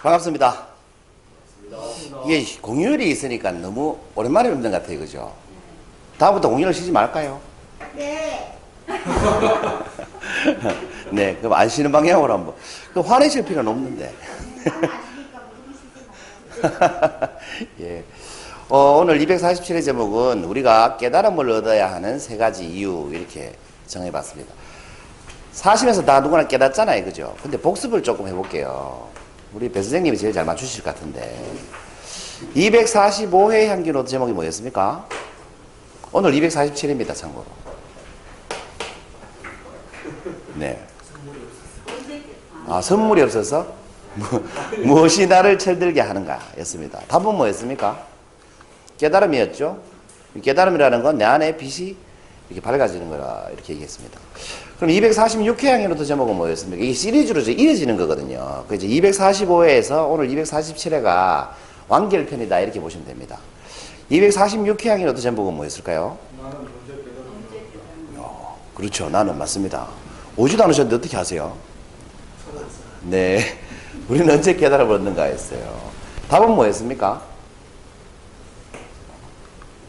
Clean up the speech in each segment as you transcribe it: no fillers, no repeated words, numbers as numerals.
반갑습니다. 이게 공휴일이 있으니까 너무 오랜만에 뵙는 것 같아요. 그죠? 다음부터 공휴일 쉬지 말까요? 네. 네, 그럼 안 쉬는 방향으로 한번. 그 화내실 필요는 없는데. 아시니까 모르시지 마세요. 예. 오늘 247의 제목은 우리가 깨달음을 얻어야 하는 세 가지 이유 이렇게 정해봤습니다. 사시면서 다 누구나 깨닫잖아요. 그죠? 근데 복습을 조금 해볼게요. 우리 배 선생님이 제일 잘 맞추실 것 같은데. 245회 향기로 제목이 뭐였습니까? 오늘 247회입니다. 참고로. 네. 아, 선물이 없어서? 무엇이 나를 철들게 하는가? 였습니다. 답은 뭐였습니까? 깨달음이었죠? 깨달음이라는 건 내 안에 빛이 이렇게 밝아지는 거라 이렇게 얘기했습니다. 그럼 246회 향기로 제목은 뭐였습니까? 이게 시리즈로 이어지는 거거든요. 그 이제 245회에서 오늘 247회가 완결편이다 이렇게 보시면 됩니다. 246회 향기로 제목은 뭐였을까요? 그렇죠. 나는 맞습니다. 오지도 않으셨는데 어떻게 하세요? 네. 우리는 언제 깨달음을 얻는가 했어요. 답은 뭐였습니까?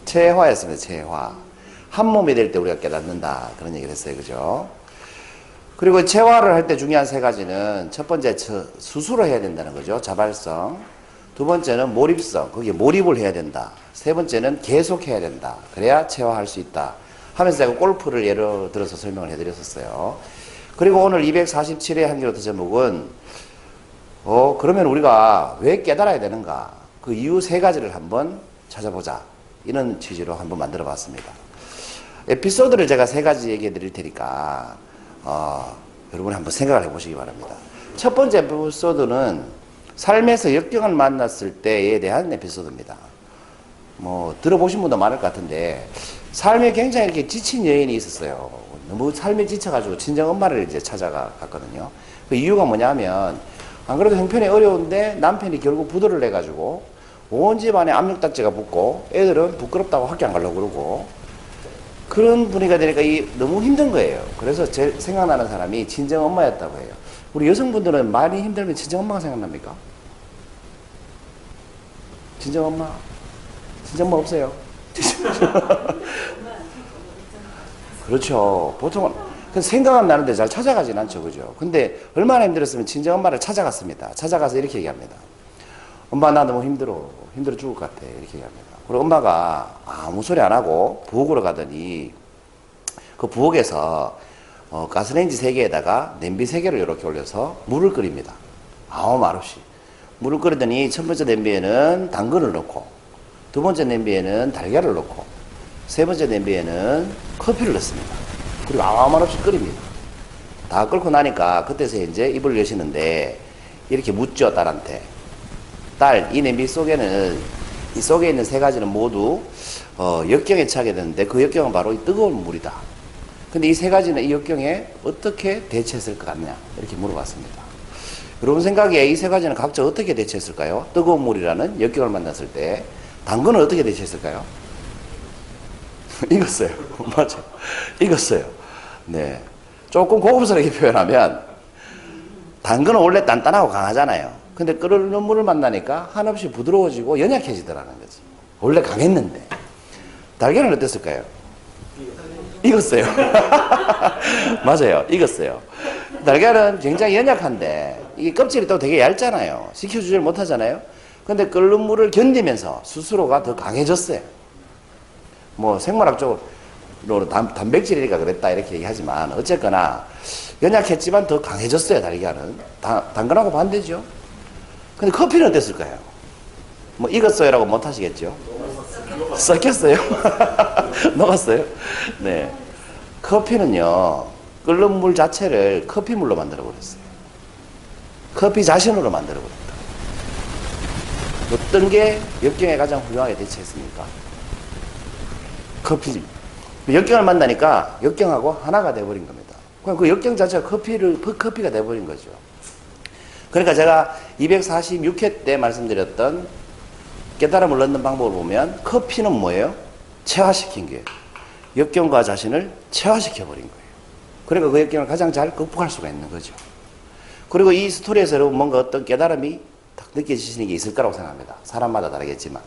체화였습니다. 체화. 한 몸이 될 때 우리가 깨닫는다. 그런 얘기를 했어요. 그죠? 그리고 체화를 할 때 중요한 세 가지는 첫 번째 수수로 해야 된다는 거죠. 자발성. 두 번째는 몰입성. 거기에 몰입을 해야 된다. 세 번째는 계속해야 된다. 그래야 체화할 수 있다. 하면서 제가 골프를 예로 들어서 설명을 해드렸었어요. 그리고 오늘 247회 한기로트 제목은 그러면 우리가 왜 깨달아야 되는가? 그 이유 세 가지를 한번 찾아보자. 이런 취지로 한번 만들어 봤습니다. 에피소드를 제가 세 가지 얘기해 드릴 테니까 여러분이 한번 생각을 해 보시기 바랍니다. 첫 번째 에피소드는 삶에서 역경을 만났을 때에 대한 에피소드입니다. 뭐 들어보신 분도 많을 것 같은데 삶에 굉장히 이렇게 지친 여인이 있었어요. 너무 삶에 지쳐가지고 친정 엄마를 이제 찾아갔거든요. 그 이유가 뭐냐면 안 그래도 형편이 어려운데 남편이 결국 부도를 내가지고 온 집안에 압력딱지가 붙고 애들은 부끄럽다고 학교 안 가려고 그러고 그런 분위기가 되니까 너무 힘든 거예요. 그래서 제일 생각나는 사람이 친정 엄마였다고 해요. 우리 여성분들은 많이 힘들면 친정 엄마가 생각납니까? 친정 엄마? 친정 엄마 없어요? 그렇죠. 보통은 생각은 나는데 잘 찾아가진 않죠. 그죠? 근데 얼마나 힘들었으면 친정 엄마를 찾아갔습니다. 찾아가서 이렇게 얘기합니다. 엄마 나 너무 힘들어 죽을 것 같아 이렇게 얘기합니다. 그리고 엄마가 아무 소리 안 하고 부엌으로 가더니 그 부엌에서 가스레인지 3개에다가 냄비 3개를 이렇게 올려서 물을 끓입니다. 아무 말 없이 물을 끓이더니 첫 번째 냄비에는 당근을 넣고 두 번째 냄비에는 달걀을 넣고 세 번째 냄비에는 커피를 넣습니다. 그리고 아무 말 없이 끓입니다. 다 끓고 나니까 그때서 이제 입을 여시는데 이렇게 묻죠. 딸한테. 딸, 이 냄비 속에는 이 속에 있는 세 가지는 모두 역경에 처하게 되는데 그 역경은 바로 이 뜨거운 물이다. 근데 이 세 가지는 이 역경에 어떻게 대처했을 것 같냐 이렇게 물어봤습니다. 여러분 생각에 이 세 가지는 각자 어떻게 대처했을까요? 뜨거운 물이라는 역경을 만났을 때 당근은 어떻게 대처했을까요? 익었어요. 맞죠? 익었어요. 네. 조금 고급스럽게 표현하면 당근은 원래 단단하고 강하잖아요. 근데 끓는 물을 만나니까 한없이 부드러워지고 연약해지더라는 거지. 원래 강했는데. 달걀은 어땠을까요? 익었어요. 맞아요. 익었어요. 달걀은 굉장히 연약한데 이게 껍질이 또 되게 얇잖아요. 식혀주질 못하잖아요. 근데 끓는 물을 견디면서 스스로가 더 강해졌어요. 뭐 생물학적으로 단백질이니까 그랬다 이렇게 얘기하지만 어쨌거나 연약했지만 더 강해졌어요. 달걀은. 당근하고 반대죠. 근데 커피는 어땠을까요? 뭐 익었어요라고 못 하시겠죠? 썩혔어요? 녹았어요? 네. 커피는요 끓는 물 자체를 커피물로 만들어 버렸어요. 커피 자신으로 만들어 버렸다. 어떤 게 역경에 가장 훌륭하게 대처했습니까? 커피. 역경을 만나니까 역경하고 하나가 돼버린 겁니다. 그럼 그 역경 자체가 커피가 돼버린 거죠. 그러니까 제가 246회 때 말씀드렸던 깨달음을 얻는 방법을 보면 커피는 뭐예요? 체화시킨 거예요. 역경과 자신을 체화시켜버린 거예요. 그러니까 그 역경을 가장 잘 극복할 수가 있는 거죠. 그리고 이 스토리에서 여러분 뭔가 어떤 깨달음이 딱 느껴지시는 게 있을 거라고 생각합니다. 사람마다 다르겠지만.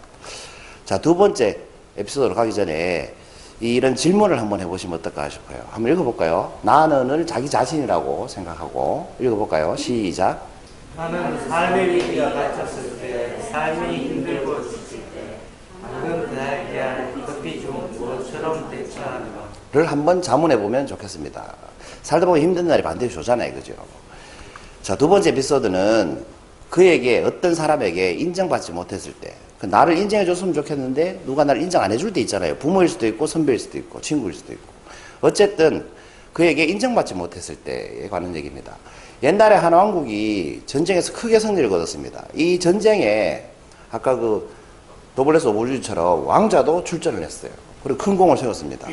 자, 두 번째 에피소드로 가기 전에 이런 질문을 한번 해보시면 어떨까 싶어요. 한번 읽어볼까요? 나는을 자기 자신이라고 생각하고 읽어볼까요? 시작. 나는 삶의 위기가 닥쳤을 때, 삶이 힘들고 지칠 때, 방금 그에게 급히 좀 무엇처럼 대처하는가? 를 한번 자문해보면 좋겠습니다. 살다 보면 힘든 날이 반드시 오잖아요. 그죠? 자, 두 번째 에피소드는 그에게 어떤 사람에게 인정받지 못했을 때, 나를 인정해줬으면 좋겠는데 누가 나를 인정 안 해줄 때 있잖아요. 부모일 수도 있고 선배일 수도 있고 친구일 수도 있고. 어쨌든 그에게 인정받지 못했을 때에 관한 얘기입니다. 옛날에 한 왕국이 전쟁에서 크게 승리를 거뒀습니다. 이 전쟁에 아까 그 노블레스 오브주처럼 왕자도 출전을 했어요. 그리고 큰 공을 세웠습니다.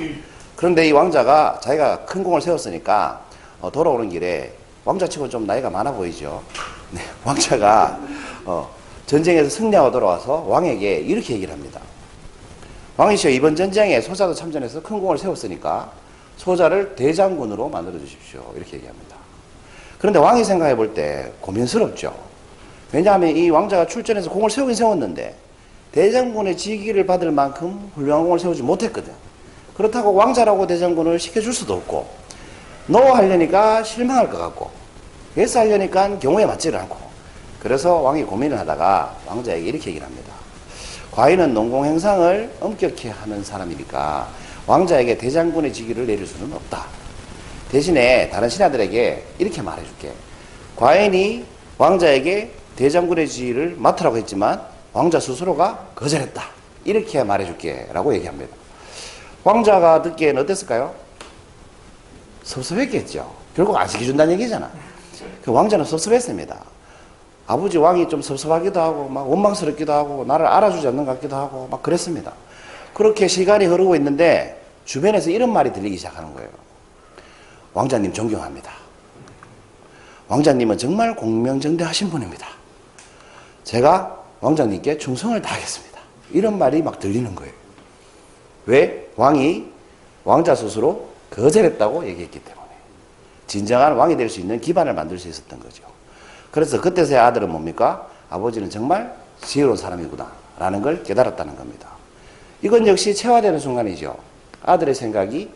그런데 이 왕자가 자기가 큰 공을 세웠으니까 돌아오는 길에 왕자치고 좀 나이가 많아 보이죠. 네, 왕자가 전쟁에서 승리하고 돌아와서 왕에게 이렇게 얘기를 합니다. 왕이시여, 이번 전쟁에 소자도 참전해서 큰 공을 세웠으니까 소자를 대장군으로 만들어 주십시오. 이렇게 얘기합니다. 그런데 왕이 생각해 볼 때 고민스럽죠. 왜냐하면 이 왕자가 출전해서 공을 세우긴 세웠는데 대장군의 직위를 받을 만큼 훌륭한 공을 세우지 못했거든. 그렇다고 왕자라고 대장군을 시켜줄 수도 없고, 너 하려니까 실망할 것 같고, 예스 하려니까 경우에 맞지를 않고, 그래서 왕이 고민을 하다가 왕자에게 이렇게 얘기를 합니다. 과인은 농공 행상을 엄격히 하는 사람이니까 왕자에게 대장군의 직위를 내릴 수는 없다. 대신에 다른 신하들에게 이렇게 말해줄게. 과인이 왕자에게 대장군의 지위를 맡으라고 했지만 왕자 스스로가 거절했다. 이렇게 말해줄게 라고 얘기합니다. 왕자가 듣기에는 어땠을까요? 섭섭했겠죠. 결국 안 시켜준다는 얘기잖아. 그 왕자는 섭섭했습니다. 아버지 왕이 좀 섭섭하기도 하고 막 원망스럽기도 하고 나를 알아주지 않는 것 같기도 하고 막 그랬습니다. 그렇게 시간이 흐르고 있는데 주변에서 이런 말이 들리기 시작하는 거예요. 왕자님 존경합니다. 왕자님은 정말 공명정대하신 분입니다. 제가 왕자님께 충성을 다하겠습니다. 이런 말이 막 들리는 거예요. 왜? 왕이 왕자 스스로 거절했다고 얘기했기 때문에. 진정한 왕이 될 수 있는 기반을 만들 수 있었던 거죠. 그래서 그때서야 아들은 뭡니까? 아버지는 정말 지혜로운 사람이구나 라는 걸 깨달았다는 겁니다. 이건 역시 체화되는 순간이죠. 아들의 생각이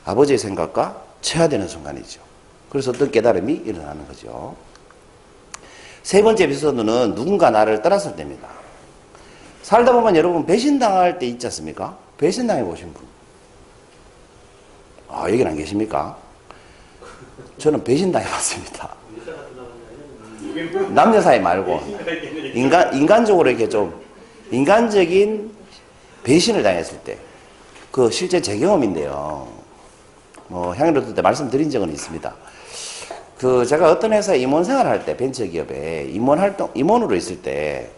아버지의 생각과 체화되는 순간이죠. 그래서 어떤 깨달음이 일어나는 거죠. 세 번째 에피소드는 누군가 나를 떠났을 때입니다. 살다 보면 여러분 배신당할 때 있지 않습니까? 배신당해 보신 분. 여긴 안 계십니까? 저는 배신당해 봤습니다. 남녀 사이 말고 인간적으로 이렇게 좀 인간적인 배신을 당했을 때, 그 실제 제 경험인데요. 향연로드 때 말씀드린 적은 있습니다. 제가 어떤 회사에 임원 생활할 때 벤처기업에 임원으로 있을 때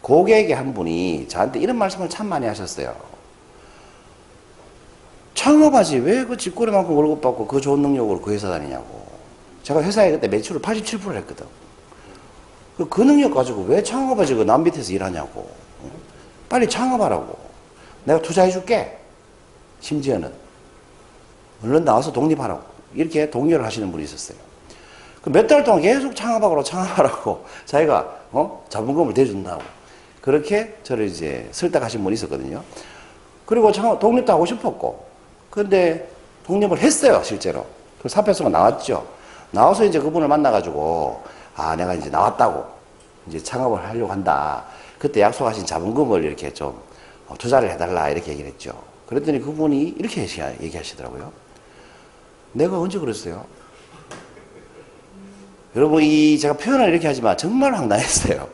고객의 한 분이 저한테 이런 말씀을 참 많이 하셨어요. 창업하지 왜 그 직거래만큼 월급 받고 그 좋은 능력으로 그 회사 다니냐고. 제가 회사에 그때 매출을 87%를 했거든. 그 능력 가지고 왜 창업하지 그 남 밑에서 일하냐고. 빨리 창업하라고. 내가 투자해줄게. 심지어는. 얼른 나와서 독립하라고. 이렇게 독려를 하시는 분이 있었어요. 몇 달 동안 계속 창업하라고 자기가 자본금을 대준다고. 그렇게 저를 이제 설득하신 분이 있었거든요. 그리고 독립도 하고 싶었고. 근데 독립을 했어요, 실제로. 그 사표서가 나왔죠. 나와서 이제 그분을 만나가지고, 내가 이제 나왔다고. 이제 창업을 하려고 한다. 그때 약속하신 자본금을 이렇게 좀 투자를 해달라. 이렇게 얘기를 했죠. 그랬더니 그분이 이렇게 얘기하시더라고요. 내가 언제 그랬어요? 여러분, 제가 표현을 이렇게 하지만 정말 황당했어요.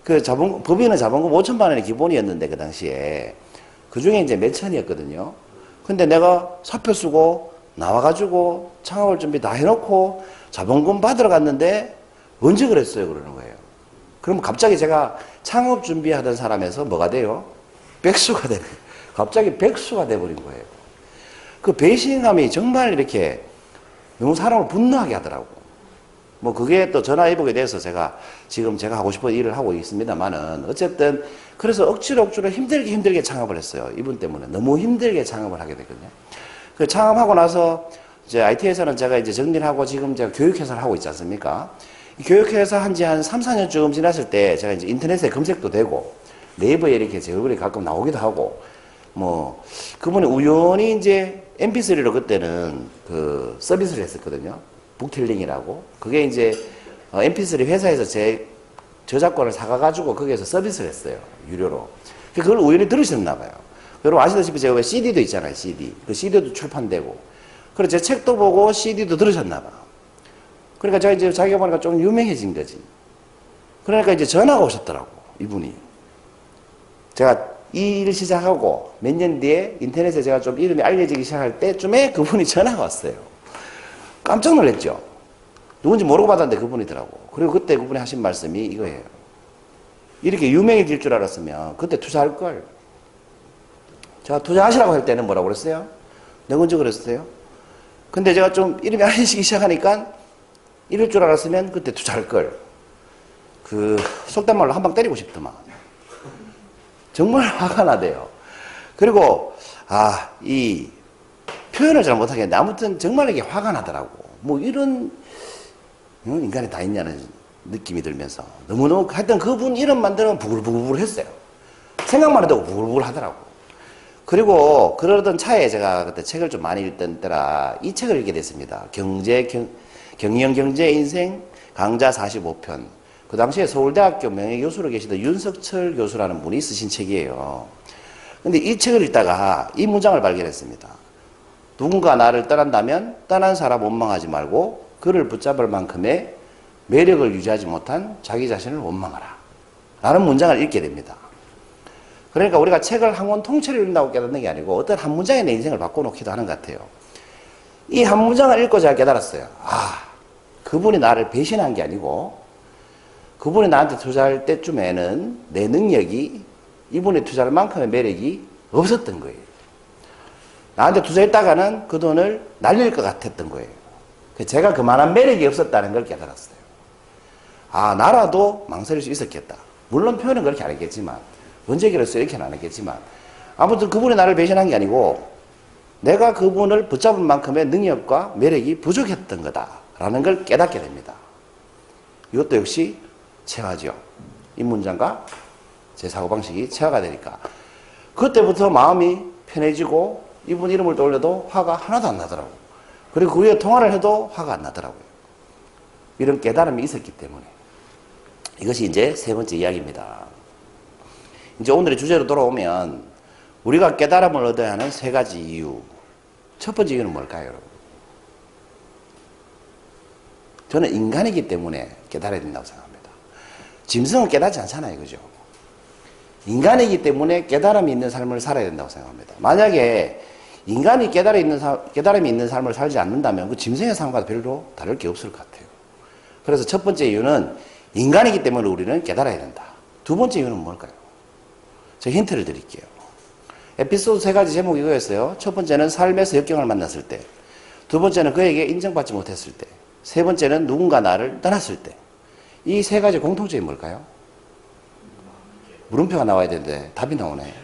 법인은 자본금 5천만 원이 기본이었는데, 그 당시에. 그 중에 이제 몇 천이었거든요. 근데 내가 사표 쓰고, 나와가지고, 창업을 준비 다 해놓고, 자본금 받으러 갔는데, 언제 그랬어요? 그러는 거예요. 그럼 갑자기 제가 창업 준비하던 사람에서 뭐가 돼요? 백수가 되는 거예요. 갑자기 백수가 돼버린 거예요. 그 배신감이 정말 이렇게 너무 사람을 분노하게 하더라고. 그게 또 전화위복에 대해서 지금 제가 하고 싶은 일을 하고 있습니다만은, 어쨌든, 그래서 억지로 힘들게 창업을 했어요. 이분 때문에. 너무 힘들게 창업을 하게 됐거든요. 그 창업하고 나서, 이제 IT에서는 제가 이제 정리를 하고 지금 제가 교육회사를 하고 있지 않습니까? 교육해서 한 지 한 3, 4년쯤 지났을 때 제가 이제 인터넷에 검색도 되고 네이버에 이렇게 제 얼굴이 가끔 나오기도 하고 뭐 그분이 우연히 이제 mp3로 그때는 그 서비스를 했었거든요. 북틸링이라고. 그게 이제 mp3 회사에서 제 저작권을 사가가지고 거기에서 서비스를 했어요. 유료로. 그걸 우연히 들으셨나 봐요. 여러분 아시다시피 제가 왜 CD도 있잖아요. CD. 그 CD도 출판되고. 그리고 제 책도 보고 CD도 들으셨나 봐. 그러니까 제가 이제 자기가 보니까 좀 유명해진 거지. 그러니까 이제 전화가 오셨더라고. 이분이. 제가 이 일을 시작하고 몇 년 뒤에 인터넷에 제가 좀 이름이 알려지기 시작할 때쯤에 그분이 전화가 왔어요. 깜짝 놀랐죠. 누군지 모르고 받았는데 그분이더라고. 그리고 그때 그분이 하신 말씀이 이거예요. 이렇게 유명해질 줄 알았으면 그때 투자할 걸. 제가 투자하시라고 할 때는 뭐라고 그랬어요? 내가 언제 그랬어요? 근데 제가 좀 이름이 알려지기 시작하니까 이럴 줄 알았으면 그때 투자할 걸. 그 속된 말로 한 방 때리고 싶더만. 정말 화가 나대요. 그리고 이 표현을 잘 못하겠는데 아무튼 정말 이게 화가 나더라고. 뭐 이런 인간이 다 있냐는 느낌이 들면서 너무너무 하여튼 그분 이름만 들으면 부글부글 했어요. 생각만 해도 부글부글 하더라고. 그리고 그러던 차에 제가 그때 책을 좀 많이 읽던 때라 이 책을 읽게 됐습니다. 경영 경제 인생 강좌 45편. 그 당시에 서울대학교 명예교수로 계시던 윤석철 교수라는 분이 쓰신 책이에요. 근데 이 책을 읽다가 이 문장을 발견했습니다. 누군가 나를 떠난다면 떠난 사람 원망하지 말고 그를 붙잡을 만큼의 매력을 유지하지 못한 자기 자신을 원망하라. 라는 문장을 읽게 됩니다. 그러니까 우리가 책을 한 권 통째로 읽는다고 깨닫는 게 아니고 어떤 한 문장에 내 인생을 바꿔놓기도 하는 것 같아요. 이 한 문장을 읽고 제가 깨달았어요. 그분이 나를 배신한 게 아니고 그분이 나한테 투자할 때쯤에는 내 능력이 이분이 투자할 만큼의 매력이 없었던 거예요. 나한테 투자했다가는 그 돈을 날릴 것 같았던 거예요. 제가 그만한 매력이 없었다는 걸 깨달았어요. 나라도 망설일 수 있었겠다. 물론 표현은 그렇게 안 했겠지만 언제 그랬어요? 이렇게는 안 했겠지만 아무튼 그분이 나를 배신한 게 아니고 내가 그분을 붙잡은 만큼의 능력과 매력이 부족했던 거다라는 걸 깨닫게 됩니다. 이것도 역시 체화죠. 이 문장과 제 사고방식이 체화가 되니까 그때부터 마음이 편해지고 이분 이름을 떠올려도 화가 하나도 안 나더라고요. 그리고 그 위에 통화를 해도 화가 안 나더라고요. 이런 깨달음이 있었기 때문에. 이것이 이제 세 번째 이야기입니다. 이제 오늘의 주제로 돌아오면 우리가 깨달음을 얻어야 하는 세 가지 이유. 첫 번째 이유는 뭘까요, 여러분? 저는 인간이기 때문에 깨달아야 된다고 생각합니다. 짐승은 깨닫지 않잖아요. 그죠? 인간이기 때문에 깨달음이 있는 삶을 살아야 된다고 생각합니다. 만약에 인간이 깨달음이 있는 삶을 살지 않는다면 그 짐승의 삶과 별로 다를 게 없을 것 같아요. 그래서 첫 번째 이유는 인간이기 때문에 우리는 깨달아야 된다. 두 번째 이유는 뭘까요? 제가 힌트를 드릴게요. 에피소드 세 가지 제목이 이거였어요. 첫 번째는 삶에서 역경을 만났을 때. 두 번째는 그에게 인정받지 못했을 때. 세 번째는 누군가 나를 떠났을 때. 이 세 가지 공통점이 뭘까요? 물음표가 나와야 되는데 답이 나오네.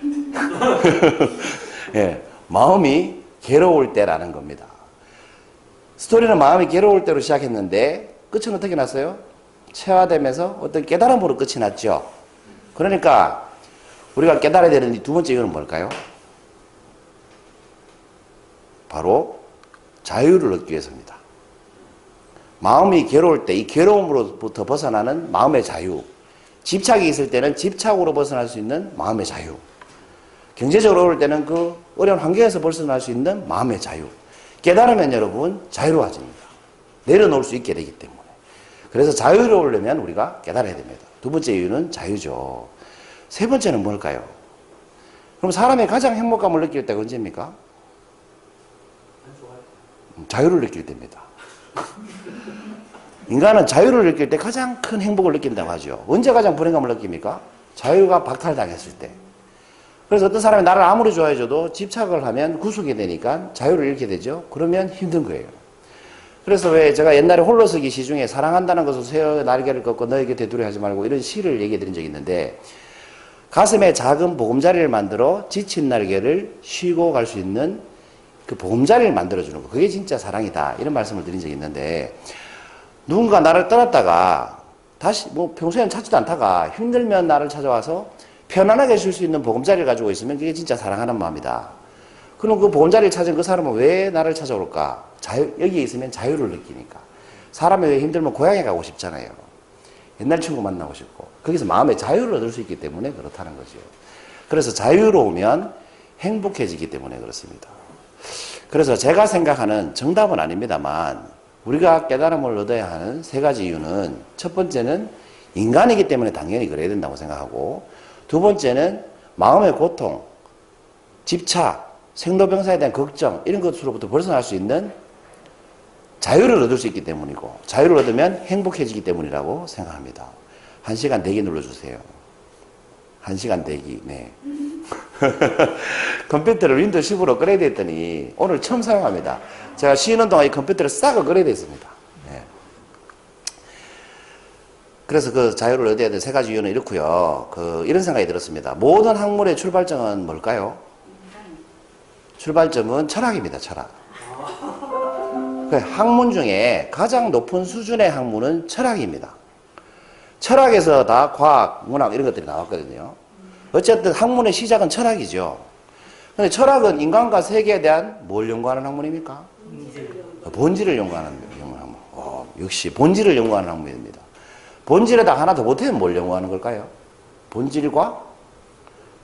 예, 마음이 괴로울 때라는 겁니다. 스토리는 마음이 괴로울 때로 시작했는데 끝은 어떻게 났어요? 체화되면서 어떤 깨달음으로 끝이 났죠. 그러니까 우리가 깨달아야 되는 이 두 번째 이유는 뭘까요? 바로 자유를 얻기 위해서입니다. 마음이 괴로울 때 이 괴로움으로부터 벗어나는 마음의 자유. 집착이 있을 때는 집착으로 벗어날 수 있는 마음의 자유. 경제적으로 어려울 때는 그 어려운 환경에서 벗어날 수 있는 마음의 자유. 깨달으면 여러분 자유로워집니다. 내려놓을 수 있게 되기 때문에. 그래서 자유로우려면 우리가 깨달아야 됩니다. 두 번째 이유는 자유죠. 세 번째는 뭘까요? 그럼 사람이 가장 행복감을 느낄 때가 언제입니까? 자유를 느낄 때입니다. 인간은 자유를 느낄 때 가장 큰 행복을 느낀다고 하죠. 언제 가장 불행감을 느낍니까? 자유가 박탈당했을 때. 그래서 어떤 사람이 나를 아무리 좋아해줘도 집착을 하면 구속이 되니까 자유를 잃게 되죠. 그러면 힘든 거예요. 그래서 왜 제가 옛날에 홀로서기 시 중에 사랑한다는 것을 새의 날개를 꺾고 너에게 되두려하지 말고 이런 시를 얘기해 드린 적이 있는데 가슴에 작은 보금자리를 만들어 지친 날개를 쉬고 갈 수 있는 그 보금자리를 만들어주는 거. 그게 진짜 사랑이다. 이런 말씀을 드린 적이 있는데 누군가 나를 떠났다가 다시 뭐 평소에는 찾지도 않다가 힘들면 나를 찾아와서 편안하게 쉴 수 있는 보금자리를 가지고 있으면 그게 진짜 사랑하는 마음이다. 그럼 그 보금자리를 찾은 그 사람은 왜 나를 찾아올까? 여기에 있으면 자유를 느끼니까. 사람이 왜 힘들면 고향에 가고 싶잖아요. 옛날 친구 만나고 싶고. 거기서 마음의 자유를 얻을 수 있기 때문에 그렇다는 거죠. 그래서 자유로우면 행복해지기 때문에 그렇습니다. 그래서 제가 생각하는 정답은 아닙니다만 우리가 깨달음을 얻어야 하는 세 가지 이유는 첫 번째는 인간이기 때문에 당연히 그래야 된다고 생각하고 두 번째는 마음의 고통, 집착, 생로병사에 대한 걱정 이런 것으로부터 벗어날 수 있는 자유를 얻을 수 있기 때문이고 자유를 얻으면 행복해지기 때문이라고 생각합니다. 1시간 대기 눌러주세요. 1시간 대기. 네. 컴퓨터를 윈도우 10으로 업그레이드 했더니 오늘 처음 사용합니다. 제가 쉬는 동안 이 컴퓨터를 싹 업그레이드 했습니다. 네. 그래서 그 자유를 얻어야 될 세 가지 이유는 이렇고요. 이런 생각이 들었습니다. 모든 학문의 출발점은 뭘까요? 출발점은 철학입니다. 철학. 학문 중에 가장 높은 수준의 학문은 철학입니다. 철학에서 다 과학, 문학 이런 것들이 나왔거든요. 어쨌든 학문의 시작은 철학이죠. 근데 철학은 인간과 세계에 대한 뭘 연구하는 학문입니까? 본질을 연구하는 학문. 역시 본질을 연구하는 학문입니다. 본질에다 하나 더 보태면 뭘 연구하는 걸까요? 본질과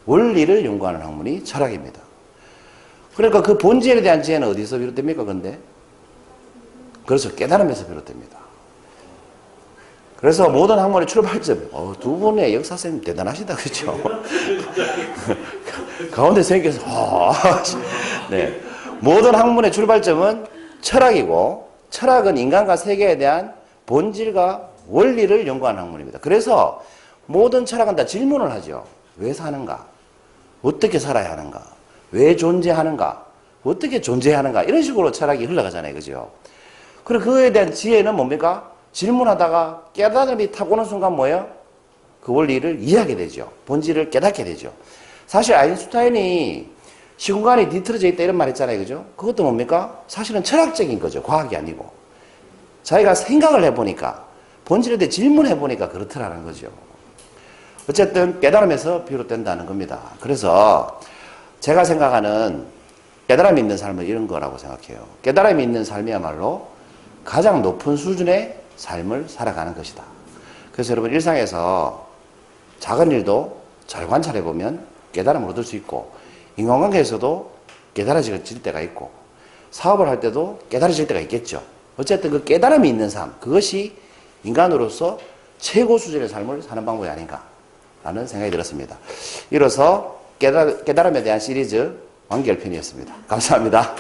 원리를 연구하는 학문이 철학입니다. 그러니까 그 본질에 대한 지혜는 어디서 비롯됩니까? 근데 그래서 깨달음에서 비롯됩니다. 그래서 모든 학문의 출발점, 두 분의 역사 선생님 대단하시다, 그렇죠? 가운데 선생님께서 네. 모든 학문의 출발점은 철학이고 철학은 인간과 세계에 대한 본질과 원리를 연구하는 학문입니다. 그래서 모든 철학은 다 질문을 하죠. 왜 사는가? 어떻게 살아야 하는가? 왜 존재하는가? 어떻게 존재하는가? 이런 식으로 철학이 흘러가잖아요, 그죠? 그리고 그에 대한 지혜는 뭡니까? 질문하다가 깨달음이 탁 오는 순간 뭐예요? 그 원리를 이해하게 되죠. 본질을 깨닫게 되죠. 사실 아인슈타인이 시공간이 뒤틀어져 있다 이런 말 했잖아요. 그죠? 그것도 뭡니까? 사실은 철학적인 거죠. 과학이 아니고. 자기가 생각을 해보니까, 본질에 대해 질문해보니까 그렇더라는 거죠. 어쨌든 깨달음에서 비롯된다는 겁니다. 그래서 제가 생각하는 깨달음이 있는 삶은 이런 거라고 생각해요. 깨달음이 있는 삶이야말로 가장 높은 수준의 삶을 살아가는 것이다. 그래서 여러분 일상에서 작은 일도 잘 관찰해보면 깨달음을 얻을 수 있고 인간관계에서도 깨달아질 때가 있고 사업을 할 때도 깨달아질 때가 있겠죠. 어쨌든 그 깨달음이 있는 삶, 그것이 인간으로서 최고 수준의 삶을 사는 방법이 아닌가 라는 생각이 들었습니다. 이로써 깨달음에 대한 시리즈 완결편이었습니다. 감사합니다.